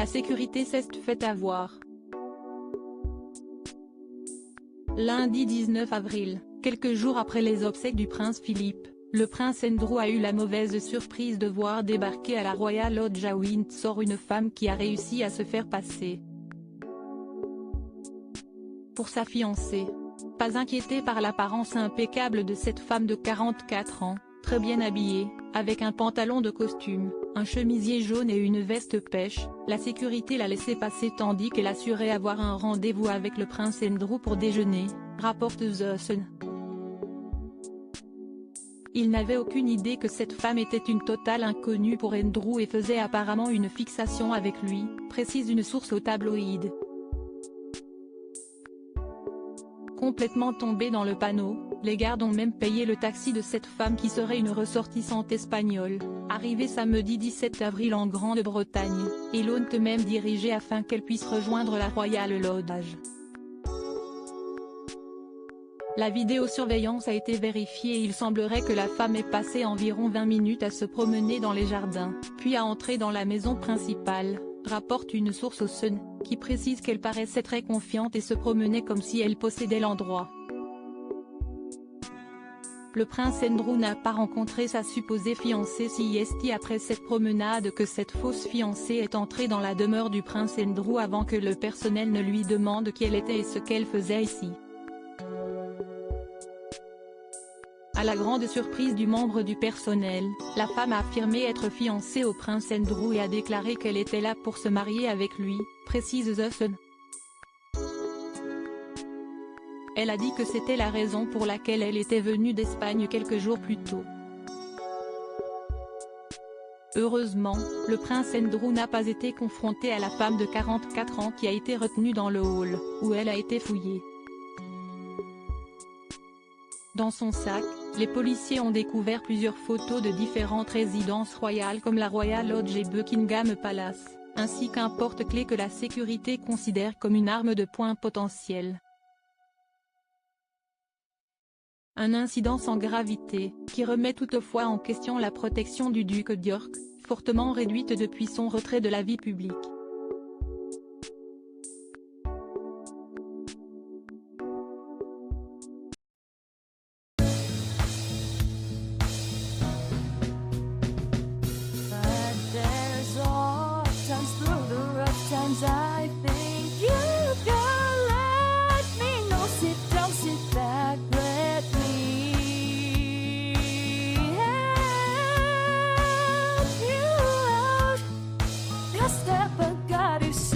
la sécurité s'est fait avoir. Lundi 19 avril, quelques jours après les obsèques du prince Philippe, le prince Andrew a eu la mauvaise surprise de voir débarquer à la Royal Lodge à Windsor une femme qui a réussi à se faire passer pour sa fiancée. Pas inquiété par l'apparence impeccable de cette femme de 44 ans, très bien habillée, avec un pantalon de costume, un chemisier jaune et une veste pêche, la sécurité l'a laissé passer tandis qu'elle assurait avoir un rendez-vous avec le prince Andrew pour déjeuner, rapporte The Sun. Il n'avait aucune idée que cette femme était une totale inconnue pour Andrew et faisait apparemment une fixation avec lui, précise une source au tabloïd. Complètement tombé dans le panneau, les gardes ont même payé le taxi de cette femme qui serait une ressortissante espagnole, arrivée samedi 17 avril en Grande-Bretagne, et l'ont même dirigée afin qu'elle puisse rejoindre la Royal Lodge. La vidéosurveillance a été vérifiée et il semblerait que la femme ait passé environ 20 minutes à se promener dans les jardins, puis à entrer dans la maison principale, rapporte une source au Sun, qui précise qu'elle paraissait très confiante et se promenait comme si elle possédait l'endroit. Le prince Andrew n'a pas rencontré sa supposée fiancée CST après cette promenade que cette fausse fiancée est entrée dans la demeure du prince Andrew avant que le personnel ne lui demande qui elle était et ce qu'elle faisait ici. À la grande surprise du membre du personnel, la femme a affirmé être fiancée au prince Andrew et a déclaré qu'elle était là pour se marier avec lui, précise The Sun. Elle a dit que c'était la raison pour laquelle elle était venue d'Espagne quelques jours plus tôt. Heureusement, le prince Andrew n'a pas été confronté à la femme de 44 ans qui a été retenue dans le hall, où elle a été fouillée. Dans son sac, les policiers ont découvert plusieurs photos de différentes résidences royales comme la Royal Lodge et Buckingham Palace, ainsi qu'un porte-clés que la sécurité considère comme une arme de poing potentielle. Un incident sans gravité, qui remet toutefois en question la protection du duc d'York, fortement réduite depuis son retrait de la vie publique. I think you can let me know. Sit down, sit back, let me help you out. Just step, I got you.